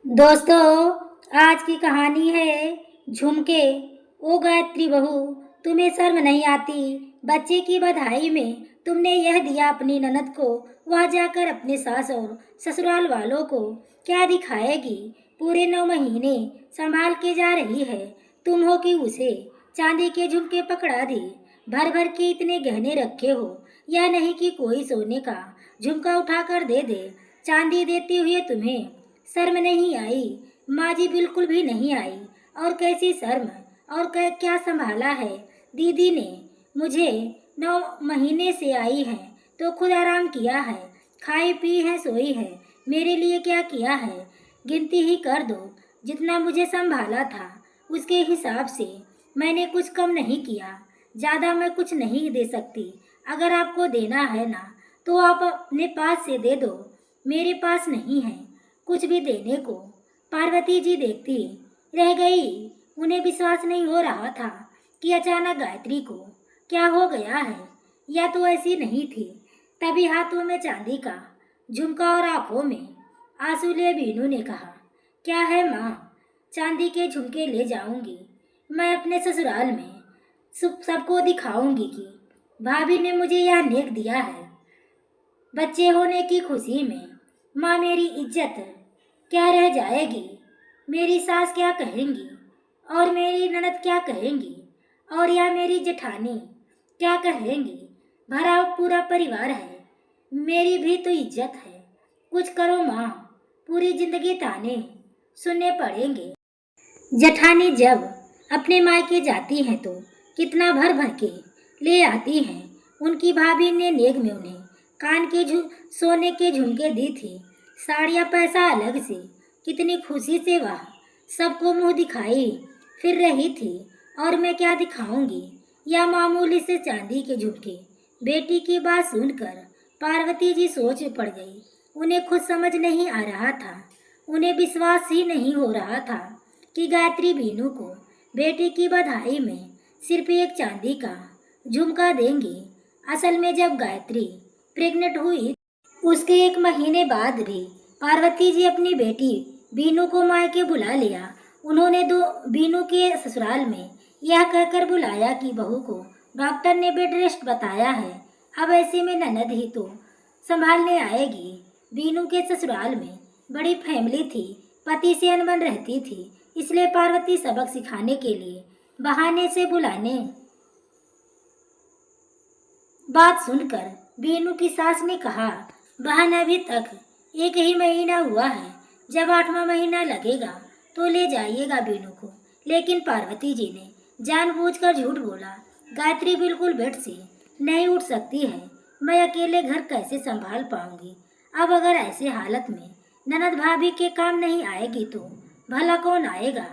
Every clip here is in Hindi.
दोस्तों, आज की कहानी है झुमके। ओ गायत्री बहू, तुम्हें शर्म नहीं आती? बच्चे की बधाई में तुमने यह दिया अपनी ननद को, वह जाकर अपने सास और ससुराल वालों को क्या दिखाएगी? पूरे 9 महीने संभाल के जा रही है। तुम हो कि उसे चांदी के झुमके पकड़ा दिए, भर भर के इतने गहने रखे हो, या नहीं कि कोई सोने का झुमका उठाकर दे दे? चांदी देते हुए तुम्हें शर्म नहीं आई? माँ जी बिल्कुल भी नहीं आई। और कैसी शर्म, और क्या संभाला है दीदी ने? मुझे 9 महीने से आई है तो खुद आराम किया है, खाई पी है, सोई है। मेरे लिए क्या किया है? गिनती ही कर दो। जितना मुझे संभाला था उसके हिसाब से मैंने कुछ कम नहीं किया। ज़्यादा मैं कुछ नहीं दे सकती। अगर आपको देना है ना, तो आप अपने पास से दे दो। मेरे पास नहीं है कुछ भी देने को। पार्वती जी देखती रह गई। उन्हें विश्वास नहीं हो रहा था कि अचानक गायत्री को क्या हो गया है, या तो ऐसी नहीं थी। तभी हाथों में चांदी का झुमका और आंखों में आंसू लिए बीनू ने कहा, क्या है माँ? चांदी के झुमके ले जाऊंगी मैं अपने ससुराल में। सबको दिखाऊंगी कि भाभी ने मुझे यह नेक दिया है। बच्चे होने की खुशी में माँ मेरी इज्जत क्या रह जाएगी? मेरी सास क्या कहेंगी, और मेरी ननद क्या कहेंगी, और या मेरी जेठानी क्या कहेंगी? भरा पूरा परिवार है, मेरी भी तो इज्जत है। कुछ करो माँ, पूरी जिंदगी ताने सुनने पड़ेंगे। जेठानी जब अपने मायके जाती हैं तो कितना भर भर के ले आती हैं। उनकी भाभी ने नेक में उन्हें कान के सोने के झुमके दी थी, साड़ियाँ, पैसा अलग से। कितनी खुशी से वह सबको मुंह दिखाई फिर रही थी। और मैं क्या दिखाऊंगी? या मामूली से चांदी के झुमके? बेटी की बात सुनकर पार्वती जी सोच में पड़ गई। उन्हें खुद समझ नहीं आ रहा था, उन्हें विश्वास ही नहीं हो रहा था कि गायत्री बीनू को बेटी की बधाई में सिर्फ एक चांदी का झुमका देंगी। असल में जब गायत्री प्रेग्नेंट हुई, उसके 1 महीने बाद भी पार्वती जी अपनी बेटी बीनू को मायके बुला लिया। उन्होंने बीनू के ससुराल में यह कहकर बुलाया कि बहू को डॉक्टर ने बेड रेस्ट बताया है। अब ऐसे में ननद ही तो संभालने आएगी। बीनू के ससुराल में बड़ी फैमिली थी, पति से अनबन रहती थी, इसलिए पार्वती सबक सिखाने के लिए बहाने से बुलाने। बात सुनकर बीनू की सास ने कहा, बहन अभी तक 1 ही महीना हुआ है, जब 8वां महीना लगेगा तो ले जाइएगा बीनू को। लेकिन पार्वती जी ने जानबूझकर झूठ बोला। गायत्री बिल्कुल बेड से नहीं उठ सकती है, मैं अकेले घर कैसे संभाल पाऊंगी? अब अगर ऐसे हालत में ननद भाभी के काम नहीं आएगी तो भला कौन आएगा?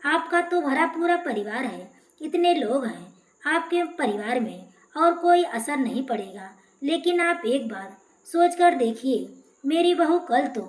आपका तो भरा पूरा परिवार है, इतने लोग हैं आपके परिवार में, और कोई असर नहीं पड़ेगा। लेकिन आप एक बार सोच कर देखिए, मेरी बहू कल तो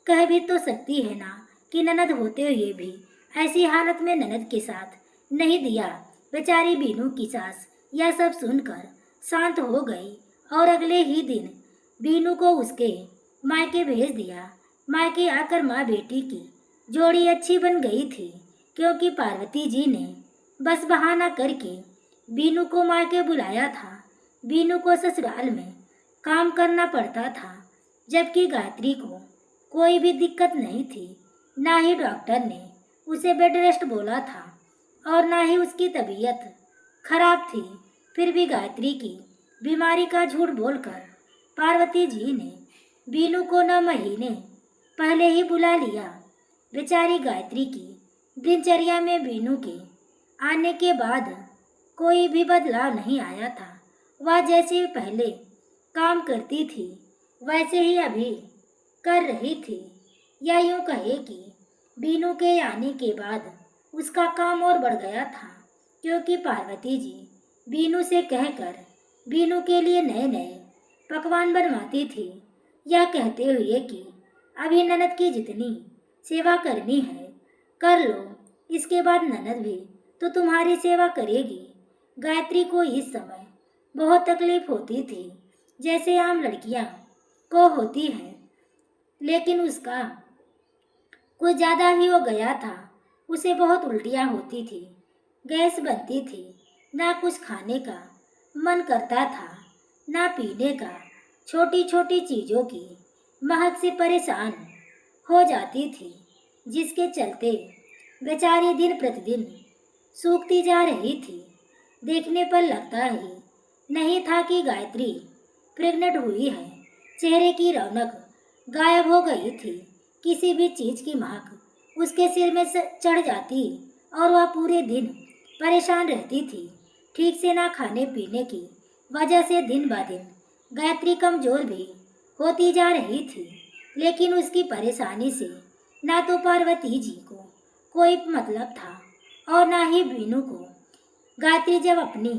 कह भी तो सकती है ना कि ननद होते हुए भी ऐसी हालत में ननद के साथ नहीं दिया। बेचारी बीनू की सास यह सब सुनकर शांत हो गई और अगले ही दिन बीनू को उसके मायके भेज दिया। मायके आकर माँ बेटी की जोड़ी अच्छी बन गई थी, क्योंकि पार्वती जी ने बस बहाना करके बीनू को मायके बुलाया था। बीनू को ससुराल में काम करना पड़ता था, जबकि गायत्री को कोई भी दिक्कत नहीं थी। ना ही डॉक्टर ने उसे बेड रेस्ट बोला था, और ना ही उसकी तबीयत खराब थी। फिर भी गायत्री की बीमारी का झूठ बोलकर पार्वती जी ने बीनू को 9 महीने पहले ही बुला लिया। बेचारी गायत्री की दिनचर्या में बीनू के आने के बाद कोई भी बदलाव नहीं आया था। वह जैसे पहले काम करती थी वैसे ही अभी कर रही थी, या यूं कहे कि बीनू के आने के बाद उसका काम और बढ़ गया था, क्योंकि पार्वती जी बीनू से कहकर बीनू के लिए नए नए पकवान बनवाती थी, यह कहते हुए कि अभी ननद की जितनी सेवा करनी है कर लो, इसके बाद ननद भी तो तुम्हारी सेवा करेगी। गायत्री को इस समय बहुत तकलीफ होती थी, जैसे आम लड़कियां को होती है, लेकिन उसका कुछ ज़्यादा ही हो गया था। उसे बहुत उल्टियाँ होती थी, गैस बनती थी, ना कुछ खाने का मन करता था, ना पीने का। छोटी छोटी चीज़ों की महक से परेशान हो जाती थी, जिसके चलते बेचारी दिन प्रतिदिन सूखती जा रही थी। देखने पर लगता ही नहीं था कि गायत्री प्रेग्नेंट हुई है। चेहरे की रौनक गायब हो गई थी। किसी भी चीज़ की महक उसके सिर में से चढ़ जाती और वह पूरे दिन परेशान रहती थी। ठीक से ना खाने पीने की वजह से दिन ब दिन गायत्री कमजोर भी होती जा रही थी। लेकिन उसकी परेशानी से ना तो पार्वती जी को कोई मतलब था और ना ही बीनू को। गायत्री जब अपनी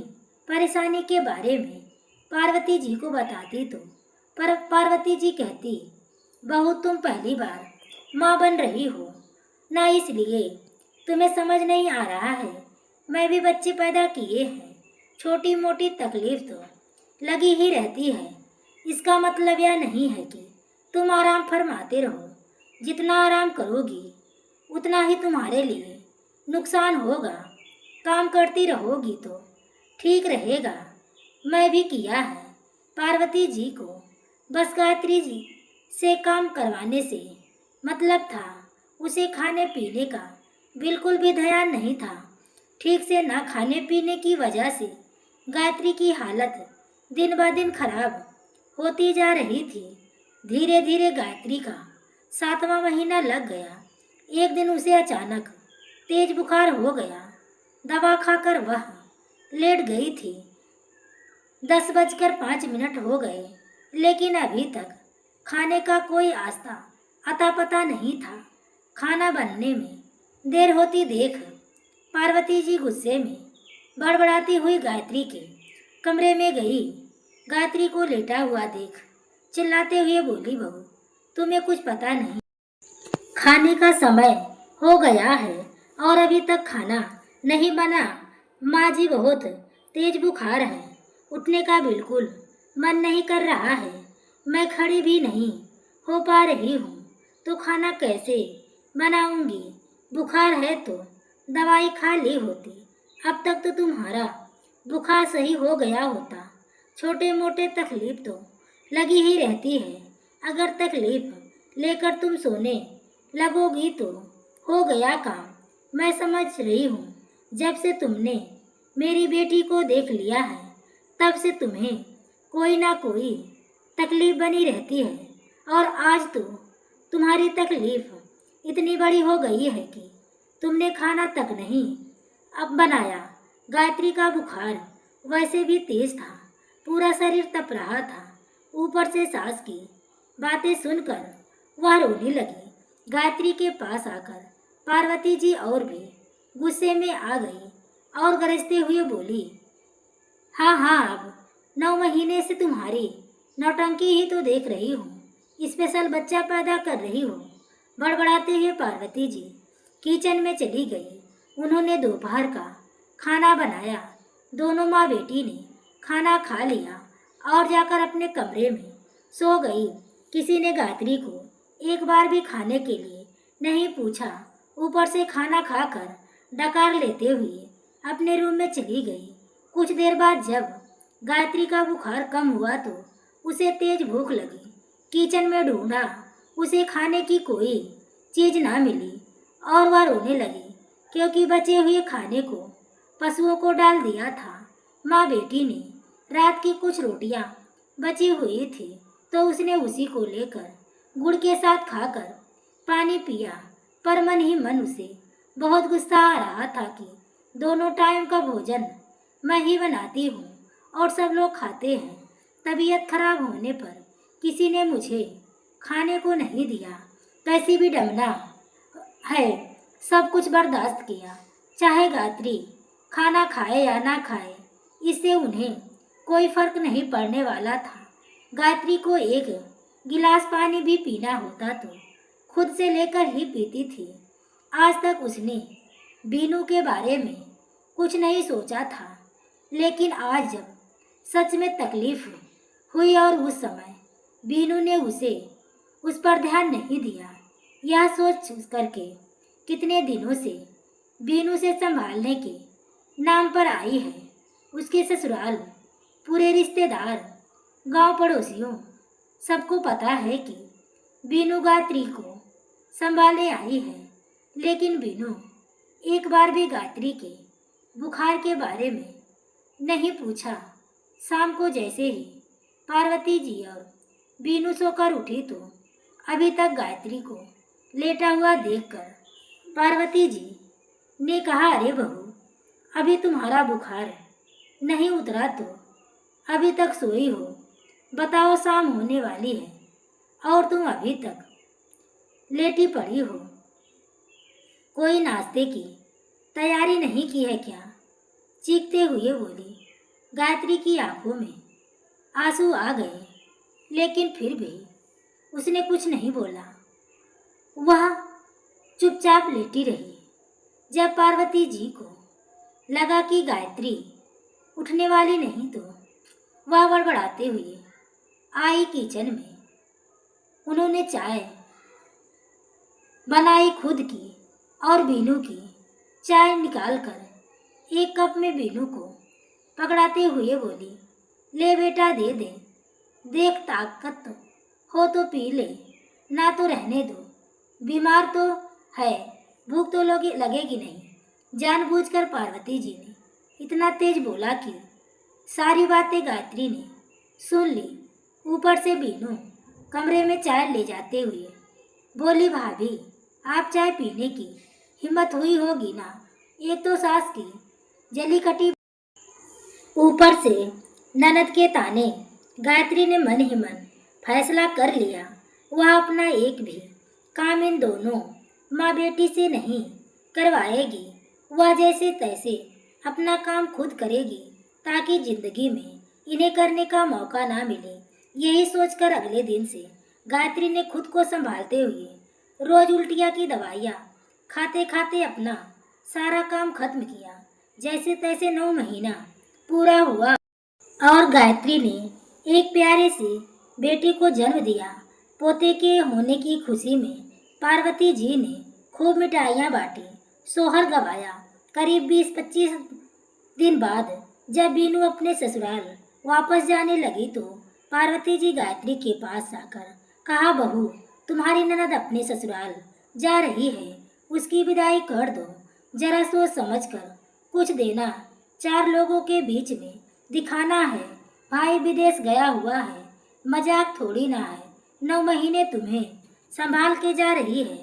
परेशानी के बारे में पार्वती जी को बताती तो पार्वती जी कहती, बहू तुम पहली बार माँ बन रही हो ना, इसलिए तुम्हें समझ नहीं आ रहा है। मैं भी बच्चे पैदा किए हैं। छोटी मोटी तकलीफ तो लगी ही रहती है। इसका मतलब यह नहीं है कि तुम आराम फरमाते रहो। जितना आराम करोगी उतना ही तुम्हारे लिए नुकसान होगा। काम करती रहोगी तो ठीक रहेगा। मैं भी किया है। पार्वती जी को बस गायत्री जी से काम करवाने से मतलब था। उसे खाने पीने का बिल्कुल भी ध्यान नहीं था। ठीक से ना खाने पीने की वजह से गायत्री की हालत दिन ब दिन खराब होती जा रही थी। धीरे धीरे गायत्री का 7वां महीना लग गया। एक दिन उसे अचानक तेज बुखार हो गया। दवा खाकर वह लेट गई थी। 10:05 हो गए, लेकिन अभी तक खाने का कोई आस्था अता पता नहीं था। खाना बनने में देर होती देख पार्वती जी गुस्से में बड़बड़ाती हुई गायत्री के कमरे में गई। गायत्री को लेटा हुआ देख चिल्लाते हुए बोली, बहू तुम्हें कुछ पता नहीं, खाने का समय हो गया है और अभी तक खाना नहीं बना। माँ जी बहुत तेज बुखार है, उठने का बिल्कुल मन नहीं कर रहा है। मैं खड़ी भी नहीं हो पा रही हूँ तो खाना कैसे बनाऊंगी। बुखार है तो दवाई खा ली होती, अब तक तो तुम्हारा बुखार सही हो गया होता। छोटे मोटे तकलीफ तो लगी ही रहती है। अगर तकलीफ लेकर तुम सोने लगोगी तो हो गया काम। मैं समझ रही हूँ, जब से तुमने मेरी बेटी को देख लिया है तब से तुम्हें कोई ना कोई तकलीफ बनी रहती है। और आज तो तुम्हारी तकलीफ इतनी बड़ी हो गई है कि तुमने खाना तक नहीं अब बनाया। गायत्री का बुखार वैसे भी तेज था, पूरा शरीर तप रहा था। ऊपर से सास की बातें सुनकर वह रोने लगी। गायत्री के पास आकर पार्वती जी और भी गुस्से में आ गई और गरजते हुए बोली, हाँ हाँ, अब 9 महीने से तुम्हारी नौटंकी ही तो देख रही हूँ, स्पेशल बच्चा पैदा कर रही हो। बड़बड़ाते हुए पार्वती जी किचन में चली गई। उन्होंने दोपहर का खाना बनाया। दोनों माँ बेटी ने खाना खा लिया और जाकर अपने कमरे में सो गई। किसी ने गायत्री को एक बार भी खाने के लिए नहीं पूछा। ऊपर से खाना खाकर डकार लेते हुए अपने रूम में चली गई। कुछ देर बाद जब गायत्री का बुखार कम हुआ तो उसे तेज भूख लगी। किचन में ढूंढा, उसे खाने की कोई चीज ना मिली और वह रोने लगी, क्योंकि बचे हुए खाने को पशुओं को डाल दिया था। माँ बेटी ने रात की कुछ रोटियां बची हुई थी तो उसने उसी को लेकर गुड़ के साथ खाकर पानी पिया। पर मन ही मन उसे बहुत गुस्सा आ रहा था कि दोनों टाइम का भोजन मैं ही बनाती हूँ और सब लोग खाते हैं। तबीयत खराब होने पर किसी ने मुझे खाने को नहीं दिया। कैसी भी डमना है, सब कुछ बर्दाश्त किया। चाहे गायत्री खाना खाए या ना खाए, इससे उन्हें कोई फर्क नहीं पड़ने वाला था। गायत्री को एक गिलास पानी भी पीना होता तो खुद से लेकर ही पीती थी। आज तक उसने बीनू के बारे में कुछ नहीं सोचा था, लेकिन आज जब सच में तकलीफ हुई और उस समय बीनू ने उस पर ध्यान नहीं दिया, यह सोच करके कितने दिनों से बीनू से संभालने के नाम पर आई है उसके ससुराल, पूरे रिश्तेदार, गांव पड़ोसियों सबको पता है कि बीनू गायत्री को संभाले आई है। लेकिन बीनू एक बार भी गायत्री के बुखार के बारे में नहीं पूछा। शाम को जैसे ही पार्वती जी और बीनू सोकर उठी तो अभी तक गायत्री को लेटा हुआ देखकर पार्वती जी ने कहा, अरे बहू, अभी तुम्हारा बुखार नहीं उतरा तो अभी तक सोई हो? बताओ, शाम होने वाली है और तुम अभी तक लेटी पड़ी हो। कोई नाश्ते की तैयारी नहीं की है क्या? चीखते हुए बोली। गायत्री की आंखों में आंसू आ गए, लेकिन फिर भी उसने कुछ नहीं बोला। वह चुपचाप लेटी रही। जब पार्वती जी को लगा कि गायत्री उठने वाली नहीं तो वह बड़बड़ाते हुए आई किचन में। उन्होंने चाय बनाई खुद की और बीनू की। चाय निकालकर एक कप में बीनू को पकड़ाते हुए बोली, ले बेटा, दे दे, देख ताकत हो तो पी ले, ना तो रहने दो। बीमार तो है, भूख तो लगेगी नहीं। जानबूझकर पार्वती जी ने इतना तेज बोला कि सारी बातें गायत्री ने सुन ली। ऊपर से बीनू कमरे में चाय ले जाते हुए बोली, भाभी, आप चाय पीने की हिम्मत हुई होगी ना? एक तो सास की जली कटी, ऊपर से ननद के ताने। गायत्री ने मन ही मन फैसला कर लिया, वह अपना एक भी काम इन दोनों माँ बेटी से नहीं करवाएगी। वह जैसे तैसे अपना काम खुद करेगी ताकि जिंदगी में इन्हें करने का मौका ना मिले। यही सोचकर अगले दिन से गायत्री ने खुद को संभालते हुए रोज उल्टियाँ की दवाइयाँ खाते खाते अपना सारा काम खत्म किया। जैसे तैसे 9 महीना पूरा हुआ और गायत्री ने एक प्यारे से बेटी को जन्म दिया। पोते के होने की खुशी में पार्वती जी ने खूब मिठाइयाँ बांटी, सोहर गवाया। करीब 20-25 दिन बाद जब बीनू अपने ससुराल वापस जाने लगी तो पार्वती जी गायत्री के पास आकर कहा, बहू, तुम्हारी ननद अपने ससुराल जा रही है, उसकी विदाई कर दो। जरा सोच समझ कर कुछ देना, 4 लोगों के बीच में दिखाना है। भाई विदेश गया हुआ है, मजाक थोड़ी ना है। 9 महीने तुम्हें संभाल के जा रही है,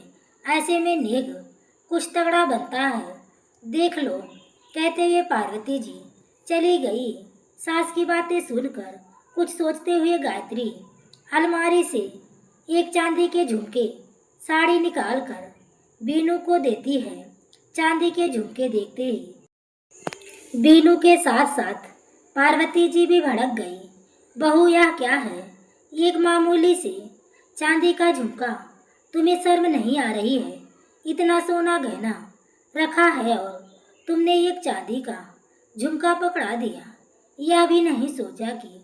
ऐसे में नेग कुछ तगड़ा बनता है, देख लो। कहते हुए पार्वती जी चली गई। सास की बातें सुनकर कुछ सोचते हुए गायत्री अलमारी से एक चांदी के झुमके साड़ी निकालकर बीनू को देती है। चांदी के झुमके देखते ही बीनू के साथ साथ पार्वती जी भी भड़क गई। बहू, यह क्या है? एक मामूली से चांदी का झुमका, तुम्हें शर्म नहीं आ रही है? इतना सोना गहना रखा है और तुमने एक चांदी का झुमका पकड़ा दिया। यह भी नहीं सोचा कि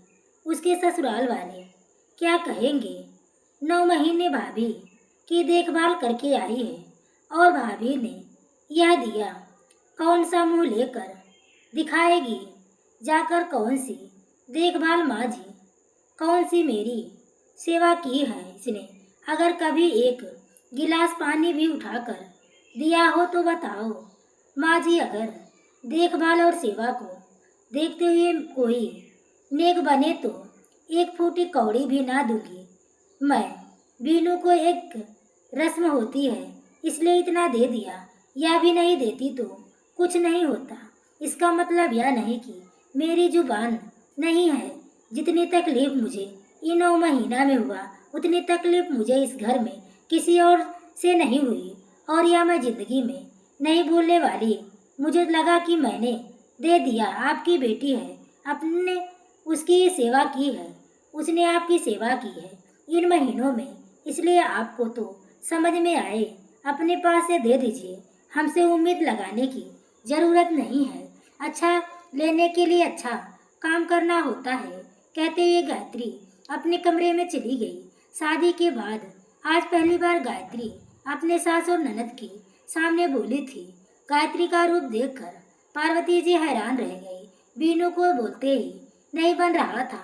उसके ससुराल वाले क्या कहेंगे। 9 महीने भाभी की देखभाल करके आई है और भाभी ने यह दिया, कौन सा मुंह लेकर दिखाएगी जाकर? कौन सी देखभाल माँ जी, कौन सी मेरी सेवा की है इसने? अगर कभी एक गिलास पानी भी उठाकर दिया हो तो बताओ माँ जी। अगर देखभाल और सेवा को देखते हुए कोई नेक बने तो एक फूटी कौड़ी भी ना दूंगी मैं। बीनू को एक रस्म होती है इसलिए इतना दे दिया, या भी नहीं देती तो कुछ नहीं होता। इसका मतलब यह नहीं कि मेरी जुबान नहीं है। जितनी तकलीफ मुझे इन 9 महीना में हुआ उतनी तकलीफ मुझे इस घर में किसी और से नहीं हुई, और यह मैं जिंदगी में नहीं भूलने वाली। मुझे लगा कि मैंने दे दिया, आपकी बेटी है, अपने उसकी सेवा की है, उसने आपकी सेवा की है इन महीनों में, इसलिए आपको तो समझ में आए अपने पास से दे दीजिए। हमसे उम्मीद लगाने की ज़रूरत नहीं है, अच्छा लेने के लिए अच्छा काम करना होता है। कहते हुए गायत्री अपने कमरे में चली गई। शादी के बाद आज पहली बार गायत्री अपने सास और ननद के सामने बोली थी। गायत्री का रूप देखकर पार्वती जी हैरान रह गई। बीनू को बोलते ही नहीं बन रहा था।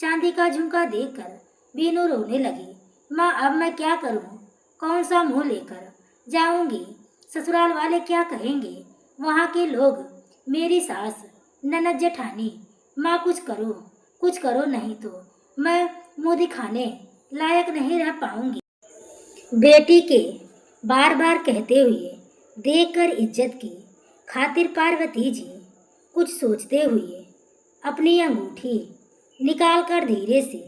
चांदी का झुमका देखकर बीनू रोने लगी। माँ, अब मैं क्या करूँ? कौन सा मुंह लेकर जाऊंगी? ससुराल वाले क्या कहेंगे? वहाँ के लोग, मेरी सास, ननद जेठानी। माँ, कुछ करो, नहीं तो मैं मुंह दिखाने लायक नहीं रह पाऊंगी। बेटी के बार बार कहते हुए देखकर इज्जत की खातिर पार्वती जी कुछ सोचते हुए अपनी अंगूठी निकालकर धीरे से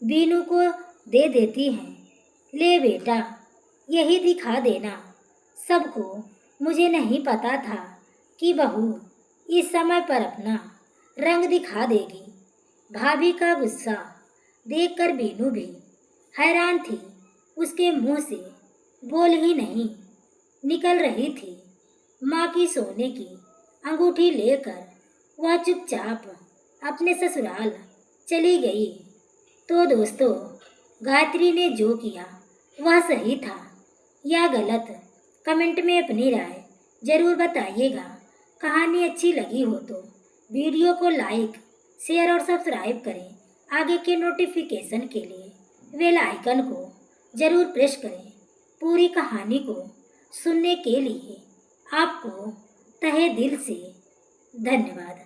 बीनू को दे देती हैं। ले बेटा, यही दिखा देना सबको। मुझे नहीं पता था कि बहू इस समय पर अपना रंग दिखा देगी। भाभी का गुस्सा देखकर बीनू भी हैरान थी। उसके मुंह से बोल ही नहीं निकल रही थी। माँ की सोने की अंगूठी लेकर वह चुपचाप अपने ससुराल चली गई। तो दोस्तों, गायत्री ने जो किया वह सही था या गलत, कमेंट में अपनी राय जरूर बताइएगा। कहानी अच्छी लगी हो तो वीडियो को लाइक, शेयर और सब्सक्राइब करें। आगे के नोटिफिकेशन के लिए बेल आइकन को जरूर प्रेस करें। पूरी कहानी को सुनने के लिए आपको तहे दिल से धन्यवाद।